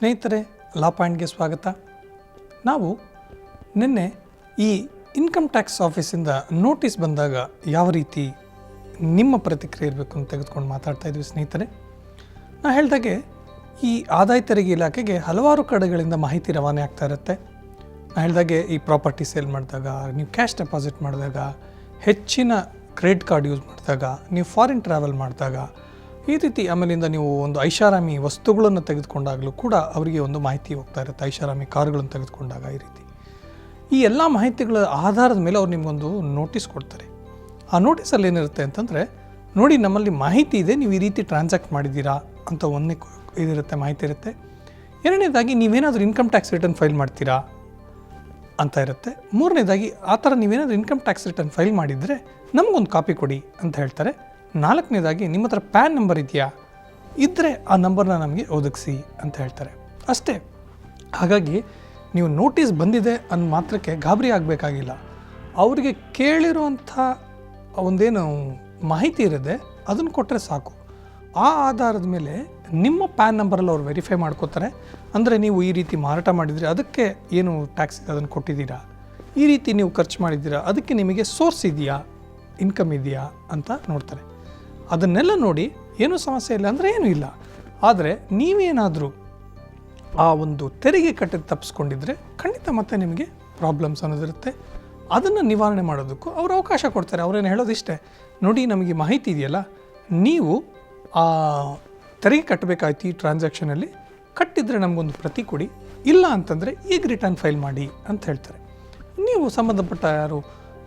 ಸ್ನೇಹಿತರೆ, ಲಾ ಪಾಯಿಂಟ್ಗೆ ಸ್ವಾಗತ. ನಾವು ನಿನ್ನೆ ಈ ಇನ್ಕಮ್ ಟ್ಯಾಕ್ಸ್ ಆಫೀಸಿಂದ ನೋಟಿಸ್ ಬಂದಾಗ ಯಾವ ರೀತಿ ನಿಮ್ಮ ಪ್ರತಿಕ್ರಿಯೆ ಇರಬೇಕು ಅಂತ ತೆಗೆದುಕೊಂಡು ಮಾತಾಡ್ತಾ ಇದ್ವಿ ಸ್ನೇಹಿತರೆ. ನಾನು ಹೇಳಿದಾಗೆ ಈ ಆದಾಯ ತೆರಿಗೆ ಇಲಾಖೆಗೆ ಹಲವಾರು ಕಡೆಗಳಿಂದ ಮಾಹಿತಿ ರವಾನೆ ಆಗ್ತಾ ಇರುತ್ತೆ. ನಾನು ಹೇಳಿದಾಗೆ ಈ ಪ್ರಾಪರ್ಟಿ ಸೇಲ್ ಮಾಡಿದಾಗ, ನೀವು ಕ್ಯಾಶ್ ಡೆಪಾಸಿಟ್ ಮಾಡಿದಾಗ, ಹೆಚ್ಚಿನ ಕ್ರೆಡಿಟ್ ಕಾರ್ಡ್ ಯೂಸ್ ಮಾಡಿದಾಗ, ನೀವು ಫಾರಿನ್ ಟ್ರಾವೆಲ್ ಮಾಡಿದಾಗ, ಈ ರೀತಿ ಆಮೇಲಿಂದ ನೀವು ಒಂದು ಐಷಾರಾಮಿ ವಸ್ತುಗಳನ್ನು ತೆಗೆದುಕೊಂಡಾಗಲೂ ಕೂಡ ಅವರಿಗೆ ಒಂದು ಮಾಹಿತಿ ಹೋಗ್ತಾ ಇರುತ್ತೆ. ಐಷಾರಾಮಿ ಕಾರುಗಳನ್ನು ತೆಗೆದುಕೊಂಡಾಗ ಈ ರೀತಿ ಈ ಎಲ್ಲ ಮಾಹಿತಿಗಳ ಆಧಾರದ ಮೇಲೆ ಅವ್ರು ನಿಮಗೊಂದು ನೋಟಿಸ್ ಕೊಡ್ತಾರೆ. ಆ ನೋಟಿಸಲ್ಲಿ ಏನಿರುತ್ತೆ ಅಂತಂದರೆ, ನೋಡಿ ನಮ್ಮಲ್ಲಿ ಮಾಹಿತಿ ಇದೆ, ನೀವು ಈ ರೀತಿ ಟ್ರಾನ್ಸಾಕ್ಟ್ ಮಾಡಿದ್ದೀರಾ ಅಂತ ಒಂದನೇ ಇದಿರುತ್ತೆ, ಮಾಹಿತಿ ಇರುತ್ತೆ. ಎರಡನೇದಾಗಿ ನೀವೇನಾದರೂ ಇನ್ಕಮ್ ಟ್ಯಾಕ್ಸ್ ರಿಟರ್ನ್ ಫೈಲ್ ಮಾಡ್ತೀರಾ ಅಂತ ಇರುತ್ತೆ. ಮೂರನೇದಾಗಿ ಆ ಥರ ನೀವೇನಾದರೂ ಇನ್ಕಮ್ ಟ್ಯಾಕ್ಸ್ ರಿಟರ್ನ್ ಫೈಲ್ ಮಾಡಿದರೆ ನಮಗೊಂದು ಕಾಪಿ ಕೊಡಿ ಅಂತ ಹೇಳ್ತಾರೆ. ನಾಲ್ಕನೇದಾಗಿ ನಿಮ್ಮ ಹತ್ರ ಪ್ಯಾನ್ ನಂಬರ್ ಇದೆಯಾ, ಇದ್ದರೆ ಆ ನಂಬರ್ನ ನಮಗೆ ಒದಗಿಸಿ ಅಂತ ಹೇಳ್ತಾರೆ. ಅಷ್ಟೇ. ಹಾಗಾಗಿ ನೀವು ನೋಟಿಸ್ ಬಂದಿದೆ ಅಂದ ಮಾತ್ರಕ್ಕೆ ಗಾಬರಿ ಆಗಬೇಕಾಗಿಲ್ಲ. ಅವರಿಗೆ ಕೇಳಿರುವಂಥ ಒಂದೇನು ಮಾಹಿತಿ ಇರುತ್ತೆ ಅದನ್ನು ಕೊಟ್ಟರೆ ಸಾಕು. ಆ ಆಧಾರದ ಮೇಲೆ ನಿಮ್ಮ ಪ್ಯಾನ್ ನಂಬರಲ್ಲಿ ಅವ್ರು ವೆರಿಫೈ ಮಾಡ್ಕೋತಾರೆ. ಅಂದರೆ ನೀವು ಈ ರೀತಿ ಮಾರಾಟ ಮಾಡಿದರೆ ಅದಕ್ಕೆ ಏನು ಟ್ಯಾಕ್ಸ್ ಇದೆ ಅದನ್ನು ಕೊಟ್ಟಿದ್ದೀರಾ, ಈ ರೀತಿ ನೀವು ಖರ್ಚು ಮಾಡಿದ್ದೀರಾ, ಅದಕ್ಕೆ ನಿಮಗೆ ಸೋರ್ಸ್ ಇದೆಯಾ, ಇನ್ಕಮ್ ಇದೆಯಾ ಅಂತ ನೋಡ್ತಾರೆ. ಅದನ್ನೆಲ್ಲ ನೋಡಿ ಏನೂ ಸಮಸ್ಯೆ ಇಲ್ಲ ಅಂದರೆ ಏನೂ ಇಲ್ಲ. ಆದರೆ ನೀವೇನಾದರೂ ಆ ಒಂದು ತೆರಿಗೆ ಕಟ್ಟಿದ ತಪ್ಪಿಸ್ಕೊಂಡಿದ್ರೆ ಖಂಡಿತ ಮತ್ತೆ ನಿಮಗೆ ಪ್ರಾಬ್ಲಮ್ಸ್ ಅನ್ನೋದಿರುತ್ತೆ. ಅದನ್ನು ನಿವಾರಣೆ ಮಾಡೋದಕ್ಕೂ ಅವರು ಅವಕಾಶ ಕೊಡ್ತಾರೆ. ಅವರೇನು ಹೇಳೋದಿಷ್ಟೇ, ನೋಡಿ ನಮಗೆ ಮಾಹಿತಿ ಇದೆಯಲ್ಲ, ನೀವು ಆ ತೆರಿಗೆ ಕಟ್ಟಬೇಕಾಯ್ತು ಈ ಟ್ರಾನ್ಸಾಕ್ಷನಲ್ಲಿ, ಕಟ್ಟಿದರೆ ನಮಗೊಂದು ಪ್ರತಿ ಕೊಡಿ, ಇಲ್ಲ ಅಂತಂದರೆ ಈಗ ರಿಟರ್ನ್ ಫೈಲ್ ಮಾಡಿ ಅಂತ ಹೇಳ್ತಾರೆ. ನೀವು ಸಂಬಂಧಪಟ್ಟ ಯಾರು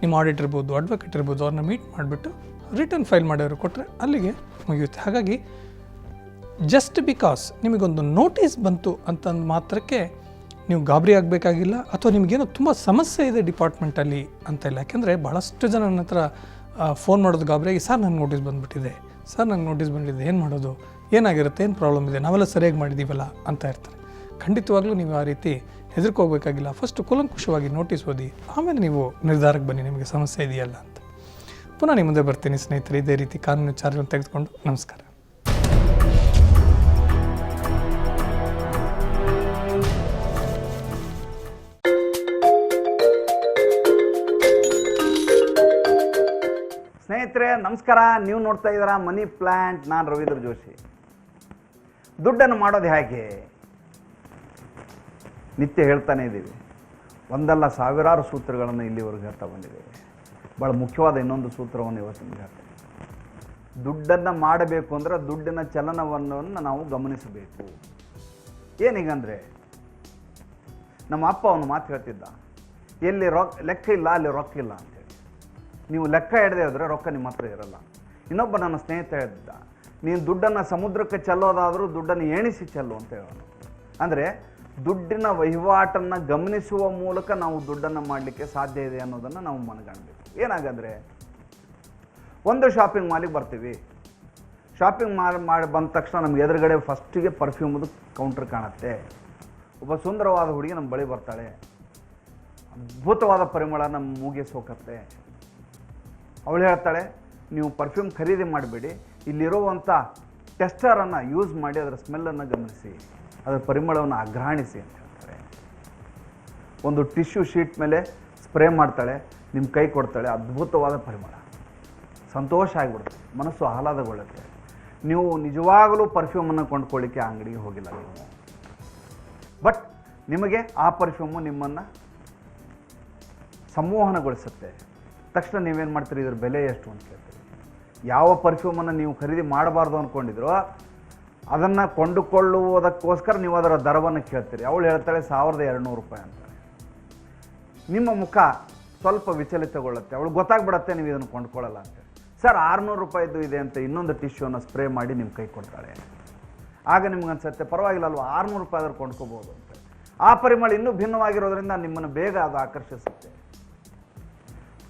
ನಿಮ್ಮ ಆಡಿಟ್ ಇರ್ಬೋದು, ಅಡ್ವೊಕೇಟ್ ಇರ್ಬೋದು, ಅವ್ರನ್ನ ಮೀಟ್ ಮಾಡಿಬಿಟ್ಟು ರಿಟರ್ನ್ ಫೈಲ್ ಮಾಡೋರು ಕೊಟ್ಟರೆ ಅಲ್ಲಿಗೆ ಮುಗಿಯುತ್ತೆ. ಹಾಗಾಗಿ ಜಸ್ಟ್ ಬಿಕಾಸ್ ನಿಮಗೊಂದು ನೋಟಿಸ್ ಬಂತು ಅಂತಂದು ಮಾತ್ರಕ್ಕೆ ನೀವು ಗಾಬರಿ ಆಗಬೇಕಾಗಿಲ್ಲ, ಅಥವಾ ನಿಮಗೇನೋ ತುಂಬ ಸಮಸ್ಯೆ ಇದೆ ಡಿಪಾರ್ಟ್ಮೆಂಟಲ್ಲಿ ಅಂತ ಇಲ್ಲ. ಯಾಕೆಂದರೆ ಭಾಳಷ್ಟು ಜನ ನನ್ನ ಹತ್ರ ಫೋನ್ ಮಾಡೋದು ಗಾಬರಿಯಾಗಿ, ಸರ್ ನಂಗೆ ನೋಟಿಸ್ ಬಂದುಬಿಟ್ಟಿದೆ, ಸರ್ ನಂಗೆ ನೋಟಿಸ್ ಬಂದಿದೆ, ಏನು ಮಾಡೋದು, ಏನಾಗಿರುತ್ತೆ, ಏನು ಪ್ರಾಬ್ಲಮ್ ಇದೆ, ನಾವೆಲ್ಲ ಸರಿಯಾಗಿ ಮಾಡಿದ್ದೀವಲ್ಲ ಅಂತ ಇರ್ತಾರೆ. ಖಂಡಿತವಾಗ್ಲೂ ನೀವು ಆ ರೀತಿ ಹೆದರ್ಕೋಬೇಕಾಗಿಲ್ಲ. ಫಸ್ಟು ಕೂಲಂಕುಷವಾಗಿ ನೋಟಿಸ್ ಓದಿ, ಆಮೇಲೆ ನೀವು ನಿರ್ಧಾರಕ್ಕೆ ಬನ್ನಿ ನಿಮಗೆ ಸಮಸ್ಯೆ ಇದೆಯಲ್ಲ ಅಂತ. ಪುನಃ ನಿಮ್ಮ ಮುಂದೆ ಬರ್ತೀನಿ ಸ್ನೇಹಿತರೆ, ಇದೇ ರೀತಿ ಕಾನೂನು ವಿಚಾರಗಳನ್ನು ತೆಗೆದುಕೊಂಡು. ನಮಸ್ಕಾರ. ಸ್ನೇಹಿತರೆ ನಮಸ್ಕಾರ. ನೀವು ನೋಡ್ತಾ ಇದ್ದೀರಾ ಮನಿ ಪ್ಲ್ಯಾಂಟ್. ನಾನು ರವೀಂದ್ರ ಜೋಶಿ. ದುಡ್ಡನ್ನು ಮಾಡೋದು ಹೇಗೆ ನಿತ್ಯ ಹೇಳ್ತಾನೆ ಇದ್ದೀವಿ. ಒಂದಲ್ಲ ಸಾವಿರಾರು ಸೂತ್ರಗಳನ್ನು ಇಲ್ಲಿವರೆಗೆ ಹೇಳ್ತಾ ಬಂದಿದ್ದೇವೆ. ಭಾಳ ಮುಖ್ಯವಾದ ಇನ್ನೊಂದು ಸೂತ್ರವನ್ನು ಇವತ್ತು ನಿಮಗೆ ಹೇಳ್ತೇನೆ. ದುಡ್ಡನ್ನು ಮಾಡಬೇಕು ಅಂದರೆ ದುಡ್ಡಿನ ಚಲನವನ್ನು ನಾವು ಗಮನಿಸಬೇಕು. ಏನೀಗಂದರೆ, ನಮ್ಮ ಅಪ್ಪ ಅವನು ಮಾತು ಹೇಳ್ತಿದ್ದ, ಎಲ್ಲಿ ಲೆಕ್ಕ ಇಲ್ಲ ಅಲ್ಲಿ ರೊಕ್ಕ ಇಲ್ಲ ಅಂತೇಳಿ. ನೀವು ಲೆಕ್ಕ ಹಿಡದೆ ಹೋದರೆ ರೊಕ್ಕ ನಿಮ್ಮ ಹತ್ರ ಇರಲ್ಲ. ಇನ್ನೊಬ್ಬ ನನ್ನ ಸ್ನೇಹಿತ ಹೇಳಿದ್ದ, ನೀನು ದುಡ್ಡನ್ನು ಸಮುದ್ರಕ್ಕೆ ಚೆಲ್ಲೋದಾದರೂ ದುಡ್ಡನ್ನು ಎಣಿಸಿ ಚೆಲ್ಲು ಅಂತ ಹೇಳೋನು. ಅಂದರೆ ದುಡ್ಡಿನ ವಹಿವಾಟನ್ನು ಗಮನಿಸುವ ಮೂಲಕ ನಾವು ದುಡ್ಡನ್ನು ಮಾಡಲಿಕ್ಕೆ ಸಾಧ್ಯ ಇದೆ ಅನ್ನೋದನ್ನು ನಾವು ಮನಗಾಣಬೇಕು. ಏನಾಗಂದರೆ, ಒಂದು ಶಾಪಿಂಗ್ ಮಾಲಿಗೆ ಬರ್ತೀವಿ. ಶಾಪಿಂಗ್ ಮಾಡಿ ಬಂದ ತಕ್ಷಣ ನಮ್ಗೆ ಎದುರುಗಡೆ ಫಸ್ಟಿಗೆ ಪರ್ಫ್ಯೂಮ್ದು ಕೌಂಟ್ರ್ ಕಾಣುತ್ತೆ. ಒಬ್ಬ ಸುಂದರವಾದ ಹುಡುಗಿ ನಮ್ಮ ಬಳಿ ಬರ್ತಾಳೆ. ಅದ್ಭುತವಾದ ಪರಿಮಳ ನಮ್ಮ ಮೂಗಿಗೆ ಸೋಕತ್ತೆ. ಅವಳು ಹೇಳ್ತಾಳೆ, ನೀವು ಪರ್ಫ್ಯೂಮ್ ಖರೀದಿ ಮಾಡಬೇಡಿ, ಇಲ್ಲಿರುವಂಥ ಟೆಸ್ಟರನ್ನು ಯೂಸ್ ಮಾಡಿ ಅದರ ಸ್ಮೆಲ್ಲನ್ನು ಗಮನಿಸಿ, ಅದರ ಪರಿಮಳವನ್ನು ಅಗ್ರಹಣಿಸಿ ಅಂತ ಹೇಳ್ತಾರೆ. ಒಂದು ಟಿಶ್ಯೂ ಶೀಟ್ ಮೇಲೆ ಸ್ಪ್ರೇ ಮಾಡ್ತಾಳೆ, ನಿಮ್ಮ ಕೈ ಕೊಡ್ತಾಳೆ, ಅದ್ಭುತವಾದ ಪರಿಮಳ, ಸಂತೋಷ ಆಗಿಬಿಡುತ್ತೆ, ಮನಸ್ಸು ಆಹ್ಲಾದಗೊಳ್ಳುತ್ತೆ. ನೀವು ನಿಜವಾಗಲೂ ಪರ್ಫ್ಯೂಮನ್ನು ಕೊಂಡ್ಕೊಳ್ಳಿಕ್ಕೆ ಆ ಅಂಗಡಿಗೆ ಹೋಗಿಲ್ಲ ನೀವು, ಬಟ್ ನಿಮಗೆ ಆ ಪರ್ಫ್ಯೂಮು ನಿಮ್ಮನ್ನು ಸಂಮೋಹನಗೊಳಿಸುತ್ತೆ. ತಕ್ಷಣ ನೀವೇನು ಮಾಡ್ತೀರಿ, ಇದ್ರ ಬೆಲೆ ಎಷ್ಟು ಅಂತ ಕೇಳ್ತೀರಿ. ಯಾವ ಪರ್ಫ್ಯೂಮನ್ನು ನೀವು ಖರೀದಿ ಮಾಡಬಾರ್ದು ಅಂದ್ಕೊಂಡಿದ್ರು ಅದನ್ನು ಕೊಂಡುಕೊಳ್ಳುವುದಕ್ಕೋಸ್ಕರ ನೀವು ಅದರ ದರವನ್ನು ಕೇಳ್ತೀರಿ. ಅವಳು ಹೇಳ್ತಾಳೆ 1200 ರೂಪಾಯಿ ಅಂತಾಳೆ. ನಿಮ್ಮ ಮುಖ ಸ್ವಲ್ಪ ವಿಚಲಿತಗೊಳ್ಳುತ್ತೆ. ಅವಳು ಗೊತ್ತಾಗ್ಬಿಡತ್ತೆ ನೀವು ಇದನ್ನು ಕೊಂಡ್ಕೊಳ್ಳಲ್ಲ ಅಂತೇಳಿ. ಸರ್ 600 ರೂಪಾಯಿದ್ದು ಇದೆ ಅಂತ ಇನ್ನೊಂದು ಟಿಶ್ಯೂನ ಸ್ಪ್ರೇ ಮಾಡಿ ನಿಮ್ಮ ಕೈ ಕೊಡ್ತಾಳೆ. ಆಗ ನಿಮ್ಗೆ ಅನ್ಸುತ್ತೆ, ಪರವಾಗಿಲ್ಲ ಅಲ್ವಾ, 600 ರೂಪಾಯಿ ಆದರೂ ಕೊಂಡ್ಕೋಬೋದು ಅಂತ. ಆ ಪರಿಮಳ ಇನ್ನೂ ಭಿನ್ನವಾಗಿರೋದ್ರಿಂದ ನಿಮ್ಮನ್ನು ಬೇಗ ಅದು ಆಕರ್ಷಿಸುತ್ತೆ.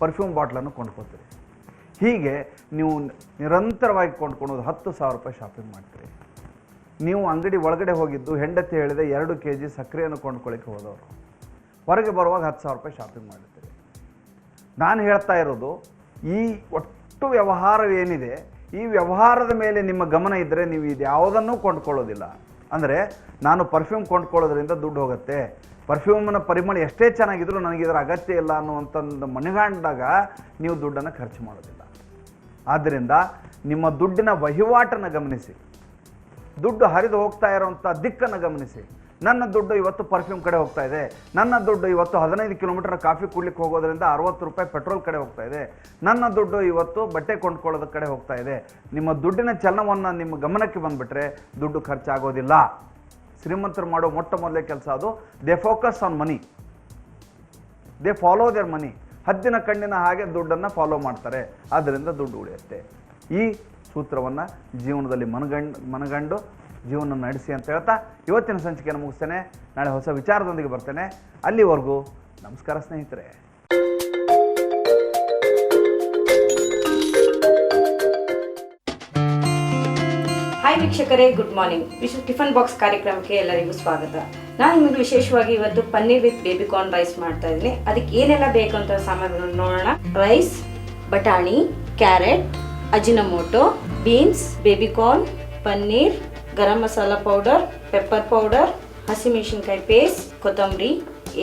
ಪರ್ಫ್ಯೂಮ್ ಬಾಟ್ಲನ್ನು ಕೊಂಡ್ಕೊತೀರಿ. ಹೀಗೆ ನೀವು ನಿರಂತರವಾಗಿ ಕೊಂಡ್ಕೊಳೋದು 10,000 ರೂಪಾಯಿ ಶಾಪಿಂಗ್ ಮಾಡ್ತೀರಿ. ನೀವು ಅಂಗಡಿ ಒಳಗಡೆ ಹೋಗಿದ್ದು ಹೆಂಡತಿ ಹೇಳಿದೆ 2 kg ಸಕ್ಕರೆಯನ್ನು ಕೊಂಡ್ಕೊಳ್ಳಿಕ್ಕೆ ಹೋದವರು, ಹೊರಗೆ ಬರುವಾಗ 10,000 ರೂಪಾಯಿ ಶಾಪಿಂಗ್ ಮಾಡಿರ್ತೀರಿ. ನಾನು ಹೇಳ್ತಾ ಇರೋದು, ಈ ಒಟ್ಟು ವ್ಯವಹಾರವೇನಿದೆ, ಈ ವ್ಯವಹಾರದ ಮೇಲೆ ನಿಮ್ಮ ಗಮನ ಇದ್ದರೆ ನೀವು ಇದು ಯಾವುದನ್ನೂ ಕೊಂಡ್ಕೊಳ್ಳೋದಿಲ್ಲ. ಅಂದರೆ ನಾನು ಪರ್ಫ್ಯೂಮ್ ಕೊಂಡ್ಕೊಳ್ಳೋದ್ರಿಂದ ದುಡ್ಡು ಹೋಗುತ್ತೆ, ಪರ್ಫ್ಯೂಮ್ನ ಪರಿಮಳ ಎಷ್ಟೇ ಚೆನ್ನಾಗಿದ್ರೂ ನನಗೆ ಇದರ ಅಗತ್ಯ ಇಲ್ಲ ಅನ್ನುವಂಥದ್ದು ಮನಗಂಡಾಗ ನೀವು ದುಡ್ಡನ್ನು ಖರ್ಚು ಮಾಡೋದಿಲ್ಲ. ಆದ್ದರಿಂದ ನಿಮ್ಮ ದುಡ್ಡಿನ ವಹಿವಾಟನ್ನು ಗಮನಿಸಿ, ದುಡ್ಡು ಹರಿದು ಹೋಗ್ತಾ ಇರೋವಂಥ ದಿಕ್ಕನ್ನು ಗಮನಿಸಿ. ನನ್ನ ದುಡ್ಡು ಇವತ್ತು ಪರ್ಫ್ಯೂಮ್ ಕಡೆ ಹೋಗ್ತಾ ಇದೆ, ನನ್ನ ದುಡ್ಡು ಇವತ್ತು 15 ಕಿಲೋಮೀಟರ್ ಕಾಫಿ ಕುಡ್ಲಿಕ್ಕೆ ಹೋಗೋದ್ರಿಂದ 60 ರೂಪಾಯಿ ಪೆಟ್ರೋಲ್ ಕಡೆ ಹೋಗ್ತಾ ಇದೆ, ನನ್ನ ದುಡ್ಡು ಇವತ್ತು ಬಟ್ಟೆ ಕೊಂಡ್ಕೊಳ್ಳೋದ ಕಡೆ ಹೋಗ್ತಾ ಇದೆ. ನಿಮ್ಮ ದುಡ್ಡಿನ ಚಲನವನ್ನು ನಿಮ್ಮ ಗಮನಕ್ಕೆ ಬಂದುಬಿಟ್ರೆ ದುಡ್ಡು ಖರ್ಚಾಗೋದಿಲ್ಲ. ಶ್ರೀಮಂತರು ಮಾಡೋ ಮೊಟ್ಟ ಮೊದಲೇ ಕೆಲಸ ಅದು, they focus on money, they follow their money. ಹದ್ದಿನ ಕಣ್ಣಿನ ಹಾಗೆ ದುಡ್ಡನ್ನು ಫಾಲೋ ಮಾಡ್ತಾರೆ, ಆದ್ದರಿಂದ ದುಡ್ಡು ಉಳಿಯುತ್ತೆ. ಈ ಸೂತ್ರವನ್ನು ಜೀವನದಲ್ಲಿ ಮನಗಂಡು ಜೀವನ ನಡೆಸಿ ಅಂತ ಹೇಳ್ತಾ ಇವತ್ತಿನ ಸಂಚಿಕೆಯನ್ನು ಮುಗಿಸ್ತೇನೆ. ನಾಳೆ ಹೊಸ ವಿಚಾರದೊಂದಿಗೆ ಬರ್ತೇನೆ. ಅಲ್ಲಿವರೆಗೂ ನಮಸ್ಕಾರ ಸ್ನೇಹಿತರೆ. ಹಾಯ್ ವೀಕ್ಷಕರೇ, ಗುಡ್ ಮಾರ್ನಿಂಗ್. ಟಿಫನ್ ಬಾಕ್ಸ್ ಕಾರ್ಯಕ್ರಮಕ್ಕೆ ಎಲ್ಲರಿಗೂ ಸ್ವಾಗತ. ನಾನು ನಿಮಗೆ ವಿಶೇಷವಾಗಿ ಇವತ್ತು ಪನ್ನೀರ್ ವಿತ್ ಬೇಬಿಕಾರ್ನ್ ರೈಸ್ ಮಾಡ್ತಾ ಇದ್ದೀನಿ. ಅದಕ್ಕೆ ಏನೆಲ್ಲ ಬೇಕು ಅಂತ ಸಾಮಗ್ರಿಗಳು ನೋಡೋಣ. ರೈಸ್, ಬಟಾಣಿ, carrot, ಅಜಿನಮೋಟೊ, beans, baby corn, paneer, garam masala powder, pepper powder, ಹಸಿಮೆಣಸಿನಕಾಯಿ ಪೇಸ್ಟ್, ಕೊತ್ತಂಬರಿ,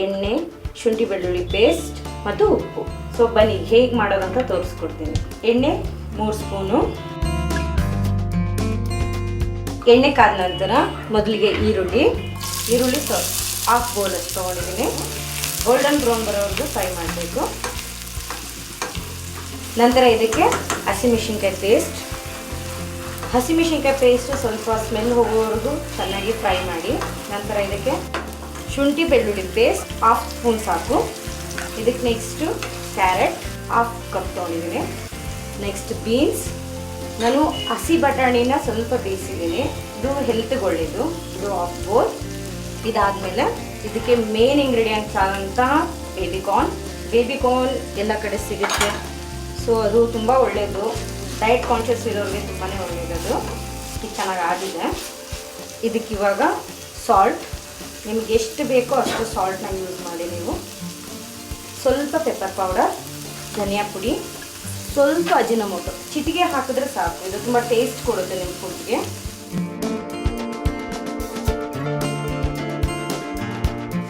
ಎಣ್ಣೆ, ಶುಂಠಿ ಬೆಳ್ಳುಳ್ಳಿ ಪೇಸ್ಟ್ ಮತ್ತು ಉಪ್ಪು. ಸೊ ಬನ್ನಿ ಹೇಗೆ ಮಾಡೋದಂತ ತೋರಿಸ್ಕೊಡ್ತೀನಿ. ಎಣ್ಣೆ 3 ಸ್ಪೂನು. ಎಣ್ಣೆ ಕಾದ ನಂತರ ಮೊದಲಿಗೆ ಈರುಳ್ಳಿ ಹಾಫ್ ಬೌಲ್ ಅಷ್ಟು ತೊಗೊಂಡಿದ್ದೀನಿ. ಗೋಲ್ಡನ್ ಬ್ರೌನ್ ಬರೋವರೆಗೂ ಫ್ರೈ ಮಾಡಬೇಕು. ನಂತರ ಇದಕ್ಕೆ ಹಸಿಮೆಣಸಿನ್ಕಾಯಿ ಪೇಸ್ಟ್ ಸ್ವಲ್ಪ ಸ್ಮೆಲ್ ಹೋಗೋವರೆಗೂ ಚೆನ್ನಾಗಿ ಫ್ರೈ ಮಾಡಿ. ನಂತರ ಇದಕ್ಕೆ ಶುಂಠಿ ಬೆಳ್ಳುಳ್ಳಿ ಪೇಸ್ಟ್ ಹಾಫ್ ಸ್ಪೂನ್ ಸಾಕು. ಇದಕ್ಕೆ ನೆಕ್ಸ್ಟು ಕ್ಯಾರೆಟ್ ಹಾಫ್ ಕಪ್ ತೊಗೊಂಡಿದ್ದೀನಿ. ನೆಕ್ಸ್ಟ್ ಬೀನ್ಸ್, ನಾನು ಹಸಿ ಬಟಾಣಿನ ಸ್ವಲ್ಪ ಬೇಯಿಸಿದ್ದೀನಿ, ಇದು ಹೆಲ್ತ್ಗೆ ಒಳ್ಳೆಯದು. ಇದು ಹಾಫ್ ಬೌಲ್. ಇದಾದಮೇಲೆ ಇದಕ್ಕೆ ಮೇನ್ ಇಂಗ್ರೀಡಿಯೆಂಟ್ಸ್ ಆದಂತಹ ಬೇಬಿಕಾರ್ನ್ ಎಲ್ಲ ಕಡೆ ಸಿಗುತ್ತೆ. ಸೊ ಅದು ತುಂಬ ಒಳ್ಳೆಯದು, ಡಯಟ್ ಕಾನ್ಷಿಯಸ್ ಇರೋರಿಗೆ ತುಂಬಾ ಒಳ್ಳೆಯದು. ಇದು ಚೆನ್ನಾಗಿ ಆಗಿದೆ. ಇದಕ್ಕೆ ಇವಾಗ ಸಾಲ್ಟ್, ನಿಮ್ಗೆ ಎಷ್ಟು ಬೇಕೋ ಅಷ್ಟು ಸಾಲ್ಟ್ನ ಯೂಸ್ ಮಾಡಿ ನೀವು. ಸ್ವಲ್ಪ ಪೆಪ್ಪರ್ ಪೌಡರ್, ಧನಿಯಾ ಪುಡಿ, ಸ್ವಲ್ಪ ಅಜಿನಮೋಟೊ ಚಿಟಿಗೆ ಹಾಕಿದ್ರೆ ಸಾಕು. ಇದು ತುಂಬ ಟೇಸ್ಟ್ ಕೊಡುತ್ತೆ ನಿಮ್ಮ ಫುಡ್ಗೆ.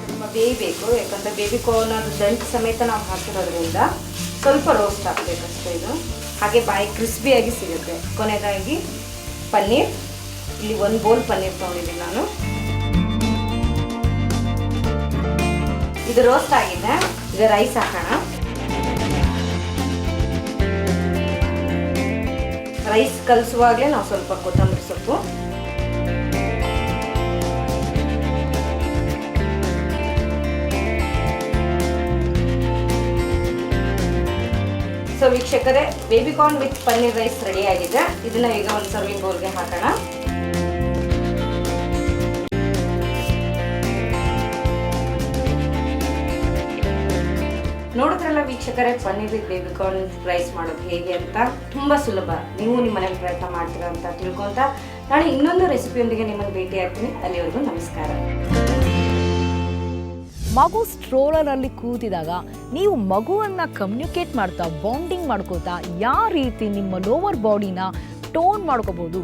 ತುಂಬ ಬೇಯಬೇಕು, ಯಾಕಂದರೆ ಬೇಬಿಕಾರ್ನ್ ಅದು ದಂಟು ಸಮೇತ ನಾವು ಹಾಕಿರೋದ್ರಿಂದ ಸ್ವಲ್ಪ ರೋಸ್ಟ್ ಹಾಕಬೇಕಷ್ಟೇ ಇದು. ಹಾಗೆ ಬಾಯಿ ಕ್ರಿಸ್ಪಿಯಾಗಿ ಸಿಗುತ್ತೆ. ಕೊನೆಯದಾಗಿ ಪನ್ನೀರ್, ಇಲ್ಲಿ 1 ಬೌಲ್ ಪನ್ನೀರ್ ತೊಗೊಂಡಿದ್ದೀನಿ ನಾನು. ಇದು ರೋಸ್ಟ್ ಆಗಿದೆ. ಈಗ ರೈಸ್ ಹಾಕೋಣ. ರೈಸ್ ಕಲಿಸುವಾಗಲೇ ನಾವು ಸ್ವಲ್ಪ ಕೊತ್ತಂಬರಿ ಸೊಪ್ಪು, ಸೊ ವೀಕ್ಷಕರೇ, baby corn with paneer rice ready ಆಗಿದೆ. ಇದನ್ನ ಈಗ ಒಂದು ಸರ್ವಿಂಗ್ ಬೌಲ್ಗೆ ಹಾಕೋಣ. ನೋಡಿದ್ರಲ್ಲ ವೀಕ್ಷಕರೇ, ಪನ್ನೀರ್ ವಿತ್ ಬೇಬಿಕಾರ್ನ್ ರೈಸ್ ಮಾಡೋದು ಹೇಗೆ ಅಂತ. ತುಂಬ ಸುಲಭ, ನೀವು ನಿಮ್ಮ ಮನೇಲಿ ಪ್ರಯತ್ನ ಮಾಡ್ತೀರಾ ಅಂತ ತಿಳ್ಕೊಂತ ನಾಳೆ ಇನ್ನೊಂದು ರೆಸಿಪಿಯೊಂದಿಗೆ ನಿಮ್ಮನ್ನು ಭೇಟಿ ಆಗ್ತೀನಿ. ಅಲ್ಲಿವರೆಗೂ ನಮಸ್ಕಾರ. ಮಗು ಸ್ಟ್ರೋಲರಲ್ಲಿ ಕೂತಿದಾಗ ನೀವು ಮಗುವನ್ನು ಕಮ್ಯುನಿಕೇಟ್ ಮಾಡ್ತಾ ಬಾಂಡಿಂಗ್ ಮಾಡ್ಕೋತಾ ಯಾವ ರೀತಿ ನಿಮ್ಮ ಲೋವರ್ ಬಾಡಿನ ಟೋನ್ ಮಾಡ್ಕೋಬಹುದು